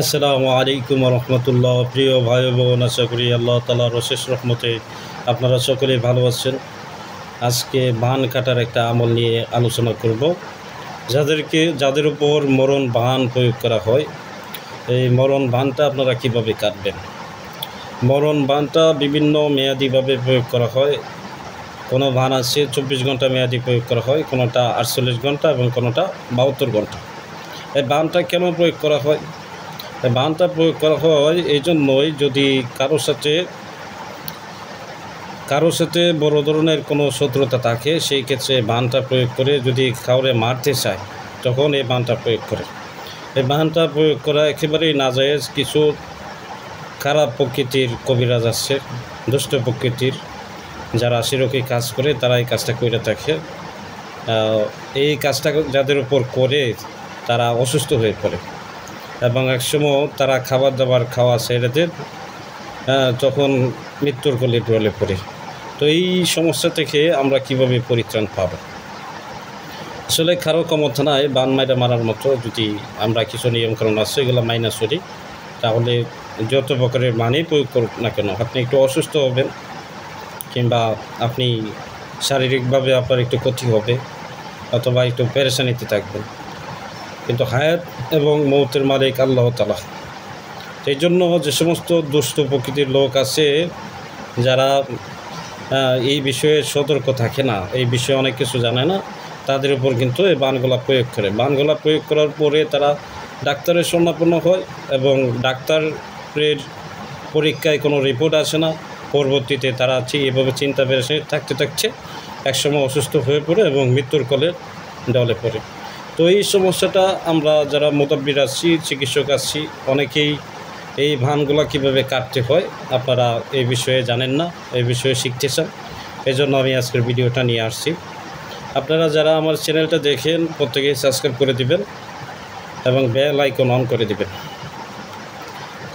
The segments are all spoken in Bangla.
আসসালামু আলাইকুম রহমতুল্লাহ। প্রিয় ভাই বোন, আশা করি আল্লাহ তাআলার অশেষ রহমতে আপনারা সকলেই ভালো আছেন। আজকে বান কাটার একটা আমল নিয়ে আলোচনা করব। যাদের উপর মরণ বান প্রয়োগ করা হয়, এই মরণ বানটা আপনারা কিভাবে কাটবেন। মরণ বানটা বিভিন্ন মেয়াদিভাবে প্রয়োগ করা হয়। কোনো বান আছে 24 ঘন্টা মেয়াদি প্রয়োগ করা হয়, কোনোটা 48 ঘন্টা এবং কোনোটা 72 ঘন্টা। এই বানটা কেন প্রয়োগ করা হয়? বানটা প্রয়োগ করা হয় এই জন্যই, যদি কারোর সাথে বড় ধরনের কোনো শত্রুতা থাকে, সেই ক্ষেত্রে বানটা প্রয়োগ করে যদি কাউরে মারতে চায়, তখন এই বানটা প্রয়োগ করে। এই বানটা প্রয়োগ করা একেবারেই নাজায়েজ। কিছু খারাপ প্রকৃতির কবিরাজ আছে, দুষ্ট প্রকৃতির যারা সেরকম কাজ করে, তারা এই কাজটা করে থাকে। এই কাজটা যাদের উপর করে, তারা অসুস্থ হয়ে পড়ে এবং একসময় তারা খাবার দাবার খাওয়া ছেড়ে দেন, তখন মৃত্যুর কোলে ঢলে পড়ে। তো এই সমস্যা থেকে আমরা কিভাবে পরিত্রাণ পাব? আসলে কারো ক্ষমতা নাই বান মারার মতো। যদি আমরা কিছু নিয়মকানুন আছে, এগুলো মাইনা চলি, তাহলে যত প্রকারের বানই প্রয়োগ করুক না কেন, আপনি একটু অসুস্থ হবেন কিংবা আপনি শারীরিকভাবে আপনার একটু ক্ষতি হবে অথবা একটু পেরেশানিতে থাকবেন, কিন্তু হায়াত এবং মৌতের মালিক আল্লাহ তাআলা। এই জন্য যে সমস্ত দুষ্ট প্রকৃতির লোক আছে, যারা এই বিষয়ে সতর্ক থাকে না, এই বিষয়ে অনেক কিছু জানে না, তাদের উপর কিন্তু এই বানগুলা প্রয়োগ করে। বানগুলা প্রয়োগ করার পরে তারা ডাক্তারের শরণাপন্ন হয় এবং ডাক্তারের পরীক্ষায় কোনো রিপোর্ট আসে না। পরবর্তীতে তারা এভাবে চিন্তা পেরেশানি থাকতে একসময় অসুস্থ হয়ে পড়ে এবং মৃত্যুর কোলে ঢলে পড়ে। তো এই সমস্যাটা আমরা যারা মুতাব্বির আছি, চিকিৎসক আছি, অনেকেই এই ভানগুলো কীভাবে কাটতে হয় আপনারা এই বিষয়ে জানেন না, এই বিষয়ে শিখতে চান। এই জন্য আমি আজকের ভিডিওটা নিয়ে আসছি। আপনারা যারা আমার চ্যানেলটা দেখেন, প্রত্যেকেই সাবস্ক্রাইব করে দিবেন এবং বেল আইকন অন করে দিবেন।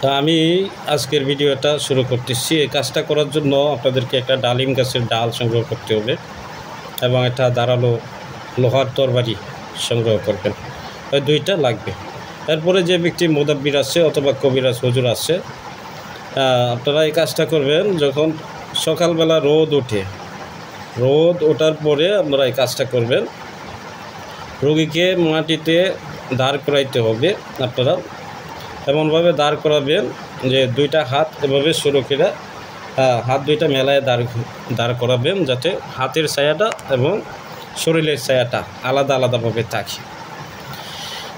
তা আমি আজকের ভিডিওটা শুরু করতেছি। এই কাজটা করার জন্য আপনাদেরকে একটা ডালিম গাছের ডাল সংগ্রহ করতে হবে এবং একটা ধারালো লোহার তরবারি সংগ্রহ করবেন। ওই দুইটা লাগবে। এরপরে যে ব্যক্তি মুদাব্বির আছে অথবা কবিরাজ হুজুর আছে, আপনারা এই কাজটা করবেন যখন সকালবেলা রোদ ওঠার পরে আপনারা এই কাজটা করবেন। রোগীকে মাটিতে দাঁড় করাইতে হবে। আপনারা এমনভাবে দাঁড় করাবেন যে দুইটা হাত এভাবে শুরু করে হাত দুইটা মেলায় দাঁড় করাবেন, যাতে হাতের ছায়াটা এবং শরীরের ছায়াটা আলাদাভাবে থাকে।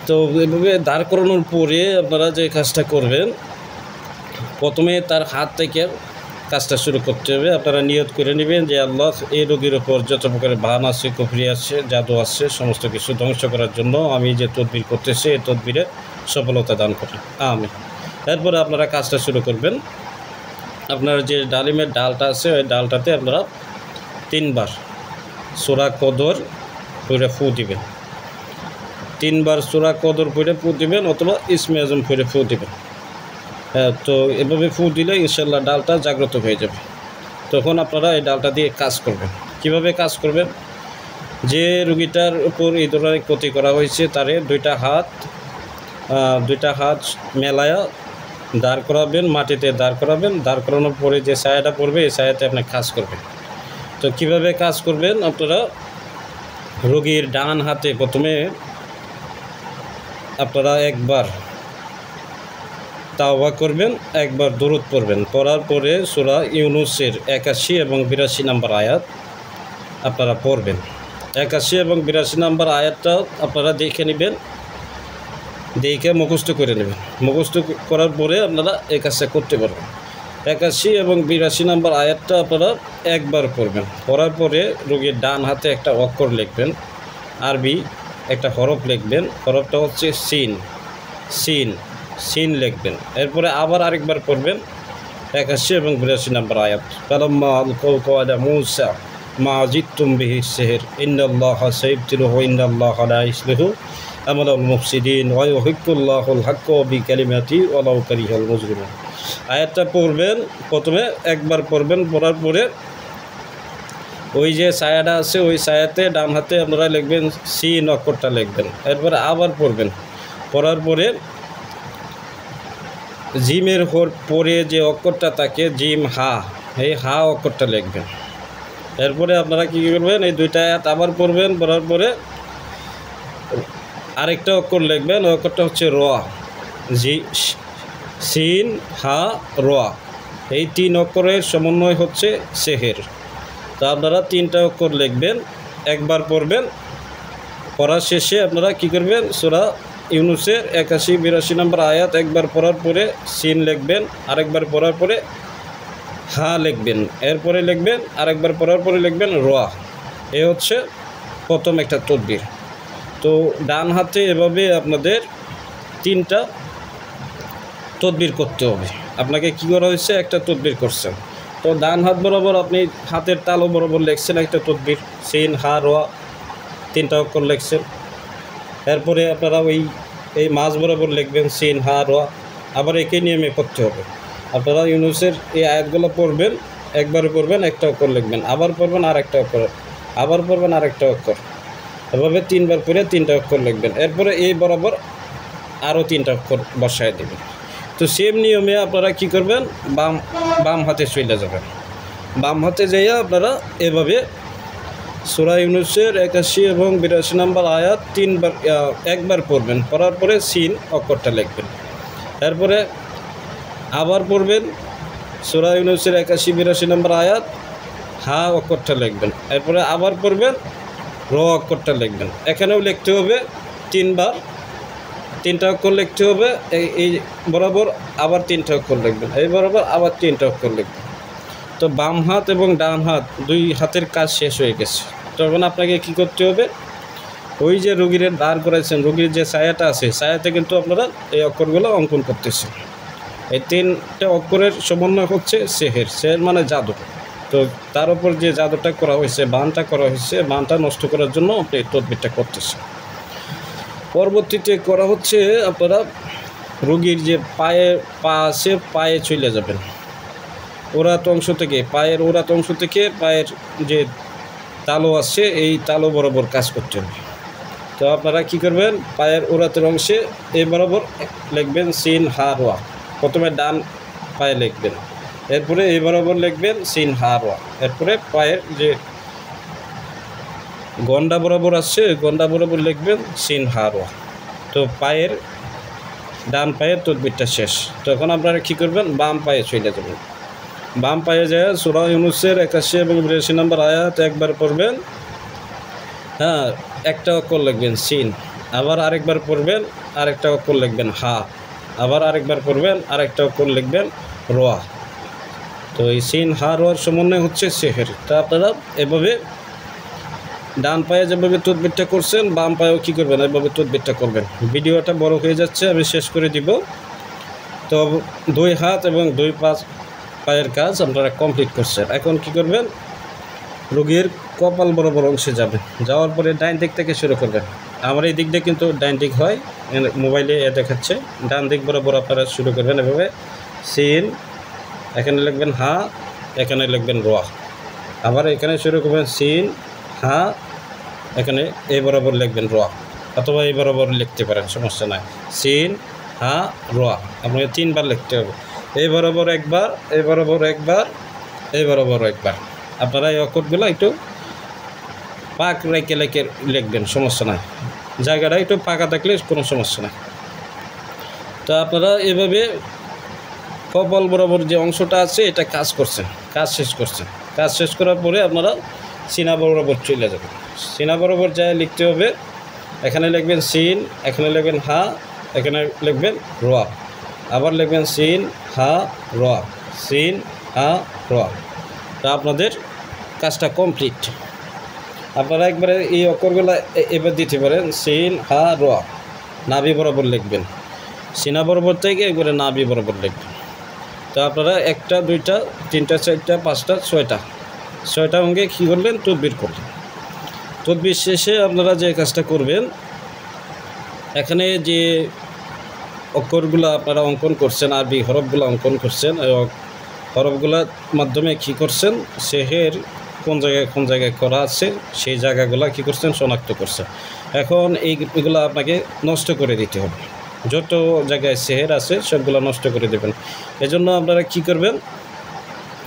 তো এভাবে দাঁড় করানোর পরে আপনারা যে কাজটা করবেন, প্রথমে তার হাত থেকে কাজটা শুরু করতে হবে। আপনারা নিয়ত করে নেবেন যে আল্লাহ, এই রোগীর ওপর যত প্রকারের বান আছে, কুফরি আছে, জাদু আছে, সমস্ত কিছু ধ্বংস করার জন্য আমি যে তদবির করতেছি, এই তদবিরে সফলতা দান করেন, আমিন। এরপরে আপনারা কাজটা শুরু করবেন। আপনার যে ডালিমের ডালটা আছে, ওই ডালটাতে আপনারা 3 বার সূরা কদর পড়ে ফু দিবেন। 3 বার সূরা কদর পড়ে ফু দিবেন অথবা ইসমে আজম পড়ে ফু দিবেন। তো এভাবে ফু দিলে ইনশাল্লাহ ডালটা জাগ্রত হয়ে যাবে। তখন আপনারা এই ডালটা দিয়ে কাজ করবেন। কিভাবে কাজ করবেন? যে রোগীটার উপর এই ধরনের ক্ষতি করা হয়েছে, তারে দুইটা হাত মেলায়া দাঁড় করাবেন, মাটিতে দাঁড় করাবেন। দাঁড় করানোর পরে যে ছায়াটা পড়বে, এই ছায়াতে আপনি কাজ করবেন। তো কিভাবে কাজ করবেন? আপনারা রোগীর ডান হাতে প্রথমে আপনারা একবার তাওবা করবেন, একবার দরুদ পড়বেন। পড়ার পরে সূরা ইউনূসের 81 এবং 82 নম্বর আয়াত আপনারা পড়বেন। 81 এবং 82 নম্বর আয়াতটা আপনারা দেখে নেবেন, দেখে মুখস্থ করে নেবেন। মুখস্থ করার পরে আপনারা এই কাজটা করতে পারবেন। 81 এবং 82 নম্বর আয়াতটা আপনারা একবার পড়বেন। পড়ার পরে রোগীর ডান হাতে একটা অক্ষর লিখবেন, আরবি একটা হরফ লিখবেন। হরফটা হচ্ছে সিন লিখবেন। এরপরে আবার আরেকবার পড়বেন 81 এবং 82 নম্বর আয়াত। ফালাম্মা আলকাউ ক্বালা মূসা মা জিতুম বিহি সিহর ইন্নাল্লাহা সাইয়ুবতিলুহু ইন্নাল্লাহা লা ইউসলিহু আমালাল মুফসিদিন ওয়া ইউহিক্কুল্লাহুল হাক্কা বিকালিমাতিহি ওয়ালাউ কারিহাল মুজরিমুন। আয়াতটা পড়বেন, প্রথমে একবার পড়বেন। পড়ার পরে ওই যে ছায়াটা আছে, ওই ছায়াতে ডান হাতে আপনারা লিখবেন সিন অক্ষরটা লিখবেন। এরপরে আবার পড়বেন। পড়ার পরে জিমের পরে যে অক্ষরটা থাকে জিম হা, এই হা অক্ষরটা লিখবেন। এরপরে আপনারা কী করবেন, এই দুইটা আয়াত আবার পড়বেন, পড়ার পরে আরেকটা অক্ষর লিখবেন, ওই অক্ষরটা হচ্ছে র, জি সিন হা র। এই 3 অক্ষরের সমন্বয় হচ্ছে সেহের। তো আপনারা 3টা অক্ষর লিখবেন, একবার পড়বেন, পড়ার শেষে আপনারা কী করবেন, সূরা ইউনূসের 81-82 নম্বর আয়াত একবার পড়ার পরে সিন লিখবেন, আরেকবার পড়ার পরে হা লিখবেন, এরপরে লিখবেন আরেকবার পড়ার পরে লিখবেন র। এ হচ্ছে প্রথম একটা তদবির। তো ডান হাতে এভাবে আপনাদের 3টা তদবির করতে হবে। আপনাকে কী করা হয়েছে, একটা তদবির করছেন, তো ডান হাত বরাবর আপনি হাতের তালু বরাবর লিখছেন একটা তদবির, সিন হা র 3টা অক্ষর লিখছেন। এরপরে আপনারা এই মাঝ বরাবর লিখবেন সিন হা র, আবার একই নিয়মে করতে হবে। আপনারা ইউনূসের এই আয়াতগুলো পড়বেন, একবার পড়বেন একটা অক্ষর লিখবেন, আবার পড়বেন আর একটা অক্ষর, আবার পড়বেন আর একটা অক্ষর, এভাবে 3বার পড়ে 3টা অক্ষর লিখবেন। এরপরে এই বরাবর আরও 3টা অক্ষর বসায় দেবেন। তো সেম নিয়মে আপনারা কি করবেন, বাম হাতে চলে যাবেন। বাম হাতে যাইয়া আপনারা এভাবে সূরা ইউনূসের 81 এবং 82 নম্বর আয়াত একবার পড়বেন, পড়ার পরে সিন অক্ষরটা লিখবেন। এরপরে আবার পড়বেন সূরা ইউনূসের 81-82 নম্বর আয়াত, হা অক্ষরটা লিখবেন। এরপরে আবার পড়বেন, র অক্ষরটা লিখবেন। এখানেও লিখতে হবে 3বার, 3টা অক্ষর লিখতে হবে। এই বরাবর আবার 3টা অক্ষর লিখবেন, এই বরাবর আবার 3টা অক্ষর লিখবেন। তো বাম হাত এবং ডান হাত 2 হাতের কাজ শেষ হয়ে গেছে। তখন আপনাকে কি করতে হবে, ওই যে রোগীর দাঁড় করাইছেন, রোগীর যে ছায়াটা আছে, ছায়াতে কিন্তু আপনারা এই অক্ষরগুলো অঙ্কন করতেছেন। এই 3টা অক্ষরের সমন্বয় হচ্ছে সেহের, সেহের মানে জাদু। তো তার উপর যে জাদুটা করা হয়েছে, বানটা করা হয়েছে, বানটা নষ্ট করার জন্য আপনি এই তদবিরটা করতেছেন। পরবর্তীতে করা হচ্ছে, আপনারা রোগীর যে পা আছে, পায়ে চলে যাবেন, ওরাত অংশ থেকে, পায়ের ওরাত অংশ থেকে পায়ের যে তালু আছে, এই তালু বরাবর কাজ করতে হবে। তো আপনারা কি করবেন, পায়ের ওরাতের অংশে এই বরাবর লিখবেন সিন হা র। প্রথমে ডান পায়ে লিখবেন, এরপরে এই বরাবর লিখবেন সিন হা র। এরপরে পায়ের যে গন্ডা বরাবর আছে, গন্ডা বরাবর লিখবেন সিন হা র। তো পায়ের ডান পায়ের তদবিরটা শেষ। তখন আপনারা কী করবেন, বাম পায়ে চলে যাবেন। বাম পায়ে যায় সূরা ইউনূসের 81 এবং 82 নম্বর আয়াত একবার পড়বেন, হ্যাঁ, একটা অক্ষর লিখবেন সিন, আবার আরেকবার পড়বেন, আরেকটা অক্ষর লিখবেন হা, আবার আরেকবার পড়বেন, আরেকটা অক্ষর লিখবেন র। তো এই সিন হা রর সমন্বয় হচ্ছে সেহের। তা আপনারা এভাবে ডান পায়ে যেভাবে তদবিরটা করছেন, বাম পায়েও কী করবেন, এভাবে তদবিরটা করবেন। ভিডিওটা বড় হয়ে যাচ্ছে, আমি শেষ করে দিব। তো 2 হাত এবং 2 পায়ের কাজ আপনারা কমপ্লিট করছেন। এখন কি করবেন, রোগীর কপাল বরাবর অংশে যাবেন, যাওয়ার পরে ডান দিক থেকে শুরু করবেন। আমার এই দিক দিয়ে কিন্তু ডান দিক হয়, মোবাইলে দেখাচ্ছে। ডান দিক বরাবর আপনারা শুরু করবেন এভাবে, সিন, এখানে লিখবেন হা, এখানে লিখবেন র, আবার এখানে শুরু করবেন সিন হা, এখানে এই বরাবর লিখবেন র, অথবা এই বরাবর লিখতে পারেন, সমস্যা নাই। সিন হা র আপনাকে 3বার লিখতে হবে। এই বরাবর একবার, এই বরাবর একবার, এই বরাবর একবার। আপনারা এই অক্ষরগুলো একটু পাক রেখে লিখবেন, সমস্যা নাই, জায়গাটা একটু ফাঁকা থাকলে কোনো সমস্যা নাই। তো আপনারা এভাবে কপাল বরাবর যে অংশটা আছে এটা কাজ করছেন, কাজ শেষ করছেন। কাজ শেষ করার পরে আপনারা সিনা বরাবর চলে যাবেন। সিনা বরাবর যায় লিখতে হবে, এখানে লিখবেন সিন, এখানে লিখবেন হা, এখানে লিখবেন র, আবার লিখবেন সিন হা র, সিন হা র। তা আপনাদের কাজটা কমপ্লিট। আপনারা একবারে এই অক্ষরগুলো এবার দিতে পারেন, সিন হা র, নাভি বরাবর লিখবেন, সিনা বরাবর থেকে একবারে নাভি বরাবর লিখবেন। তো আপনারা 1টা 2টা 3টা 4টা 5টা 6টা অঙ্গে কী করলেন, তদবির করলেন। তদবির শেষে আপনারা যে কাজটা করবেন, এখানে যে অক্ষরগুলো আপনারা অঙ্কন করছেন, আরবি হরফগুলো অঙ্কন করছেন, হরফগুলোর মাধ্যমে কী করছেন, সেহের কোন জায়গায় করা আছে সেই জায়গাগুলো কী করছেন, শনাক্ত করছেন। এখন এইগুলো আপনাকে নষ্ট করে দিতে হবে। যত জায়গায় সেহের আছে সবগুলো নষ্ট করে দেবেন। এজন্য আপনারা কি করবেন,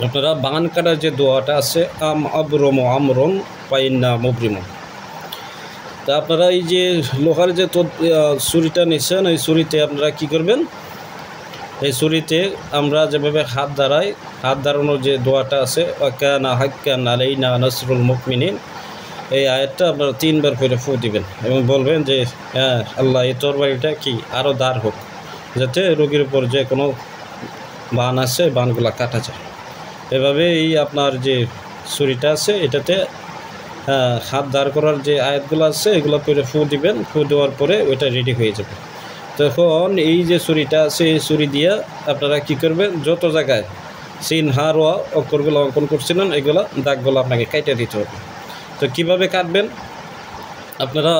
আপনারা বান কাটার যে দোয়াটা আছে আম আবরম আমরন পাইন্না মুবরিমন, তা আপনারা এই যে লোহার যে ছুরিটা নিচ্ছেন ওই ছুরিতে আপনারা কি করবেন, এই ছুরিতে আমরা যেভাবে হাত দাঁড়াই, হাত দাঁড়ানোর যে দোয়াটা আছে ওয়াকানা হাক্কান আলাইনা নাসরুল মুমিনিন, এই আয়াতটা আপনারা 3 বার করে ফু দিবেন এবং বলবেন যে হ্যাঁ আল্লাহ এই তরবারিটা কি আরও দাঁড় হোক, যাতে রোগীর উপর যে কোনো বান আছে বানগুলা কাটা যায়। এভাবে এই আপনার যে ছুরিটা আছে এটাতে হাত দাঁড় করার যে আয়াতগুলো আছে এগুলো করে ফু দিবেন, ফু দেওয়ার পরে ওইটা রেডি হয়ে যাবে। তখন এই যে ছুরিটা আছে এই ছুরি দিয়ে আপনারা কি করবেন, যত জায়গায় সিন হার ওয়া অক্ষরগুলো অঙ্কন করছিলেন এগুলো দাগগুলো আপনাকে কেটে দিতে হবে। তো কিভাবে কাটবেন, আপনারা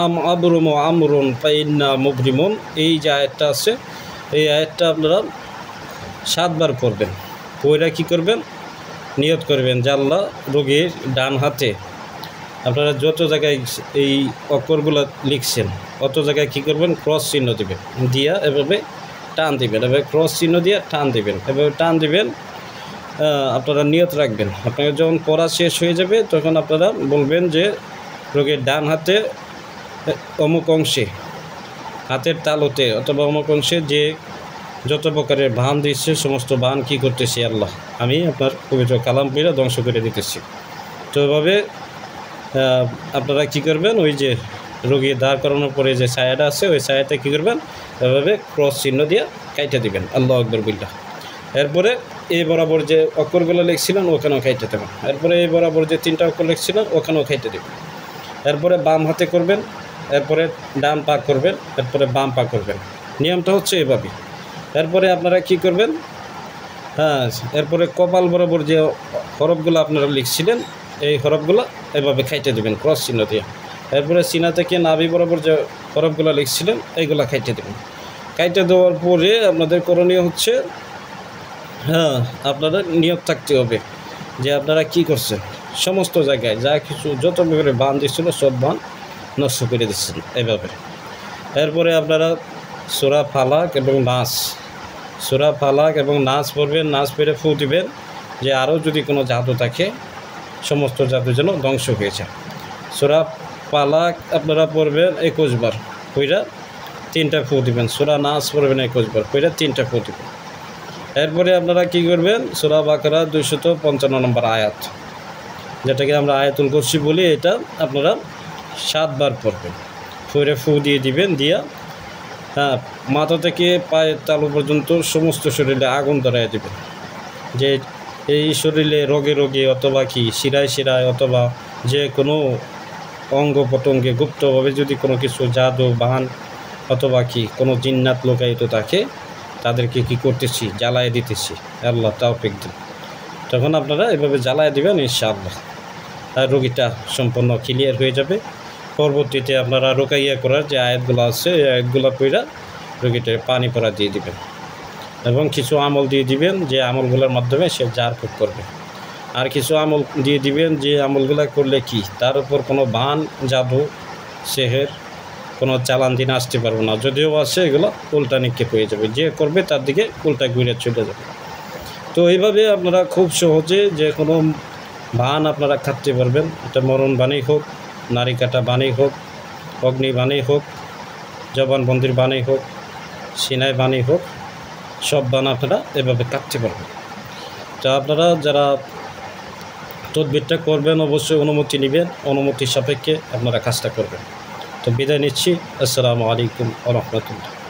আম আবরুম আমরুন পাইন্না মুবরিমুন এই যে আয়াতটা আছে এই আয়াতটা আপনারা 7 বার পড়বেন। পড়ে কী করবেন, নিয়ত করবেন যে আল্লাহ রোগীর ডান হাতে আপনারা যত জায়গায় এই অক্ষরগুলো লিখছেন অত জায়গায় কী করবেন, ক্রস চিহ্ন দেবেন, দিয়া এভাবে টান দিবেন, এভাবে ক্রস চিহ্ন দিয়ে টান দিবেন, এভাবে টান দিবেন। আপনারা নিয়ত রাখবেন, আপনাদের যখন পড়া শেষ হয়ে যাবে তখন আপনারা বলবেন যে রোগীর ডান হাতে অমুক অংশে হাতের তালুতে অথবা অমুক অংশে যে যত প্রকারের বান দিচ্ছে সমস্ত বান কী করতেছি আল্লাহ আমি আপনার পবিত্র কালাম পড়ে ধ্বংস করে দিতেছি। তো এভাবে আপনারা কী করবেন, ওই যে রোগী দাঁড় করানোর পরে যে ছায়াটা আছে ওই ছায়াতে কী করবেন, এভাবে ক্রস চিহ্ন দিয়ে কাইটে দিবেন আল্লাহু আকবার বিল্লাহ। এরপরে এই বরাবর যে অক্ষরগুলো লিখছিলেন ওখানেও খাইতে দেবেন, এরপরে এই বরাবর যে 3টা অক্ষর লিখছিলেন ওখানেও খাইতে দেবেন। এরপরে বাম হাতে করবেন, এরপরে ডান পা করবেন, এরপরে বাম পা করবেন, নিয়মটা হচ্ছে এভাবে। এরপরে আপনারা কি করবেন, এরপরে কপাল বরাবর যে হরফগুলো আপনারা লিখছিলেন এই হরফগুলো এভাবে খাইতে দেবেন ক্রস চিহ্ন দিয়ে। এরপরে সিনা থেকে নাভি বরাবর যে হরফগুলো লিখছিলেন এইগুলো খাইতে দেবেন। খাইতে দেওয়ার পরে আপনাদের করণীয় হচ্ছে আপনারা নিয়ত থাকতে হবে যে আপনারা কি করছেন, সমস্ত জায়গায় যা কিছু যত ব্যাপারে বান দিচ্ছিল সব বান নষ্ট করে দিচ্ছেন এইভাবে। এরপরে আপনারা সূরা ফালাক এবং নাস, সূরা ফালাক এবং নাস পড়বেন, নাস পড়ে ফু দিবেন যে আরও যদি কোনো জাদু থাকে সমস্ত জাদু যেন ধ্বংস হয়ে যায়। সূরা ফালাক আপনারা পড়বেন 21 বার, পইরা 3টা ফু দিবেন। সূরা নাস পড়বেন 21 বার, পইরা 3টা ফু দিবেন। এরপরে আপনারা কি করবেন, সূরা বাকারা 255 নম্বর আয়াত, যেটাকে আমরা আয়াতুল কুরসি বলি, এটা আপনারা 7 বার পড়বেন, পড়ে ফু দিয়ে দিবেন। দিয়া মাথা থেকে পায়ের তালু পর্যন্ত সমস্ত শরীরে আগুন ধরায় দেবেন, যে এই শরীরে রোগে রোগে অথবা কি শিরায় শিরায় অথবা যে কোনো অঙ্গ প্রত্যঙ্গে গুপ্তভাবে যদি কোনো কিছু জাদু বান অথবা কি কোনো জিন্নাত লোকায়িত থাকে তাদেরকে কি করতেছি, জ্বালায় দিতেছি, আল্লাহ তাওফিক দিন। তখন আপনারা এভাবে জ্বালায় দেবেন, ইনশাআল্লাহ আর রোগীটা সম্পূর্ণ ক্লিয়ার হয়ে যাবে। পরবর্তীতে আপনারা রোকাইয়া করার যে আয়াতগুলো আছে এই আয়াতগুলো পড়া রোগীটার পানি পড়া দিয়ে দিবেন এবং কিছু আমল দিয়ে দিবেন যে আমলগুলোর মাধ্যমে সে জার ফুক করবে। আর কিছু আমল দিয়ে দিবেন যে আমলগুলো করলে কি তার উপর কোনো বান জাদু সেহের কোনো চালান দিন আসতে পারবে না, যদিও আসে এগুলো উল্টা নিক্ষেপ হয়ে যাবে, যে করবে তার দিকে উল্টা ঘুরে চলে যাবে। তো এইভাবে আপনারা খুব সহজে যে কোনো বান আপনারা খাটতে পারবেন, এটা মরণ বানেই হোক, নারী কাটা বানেই হোক, অগ্নি বানেই হোক, জবানবন্দির বানেই হোক, সিনাই বানেই হোক, সব বান আপনারা এভাবে কাটতে পারবেন। তো আপনারা যারা তদবিরটা করবেন অবশ্যই অনুমতি নেবেন, অনুমতি সাপেক্ষে আপনারা কাজটা করবেন। তো বিদায় নিচ্ছি, আসসালামু আলাইকুম ওয়া রাহমাতুল্লাহ।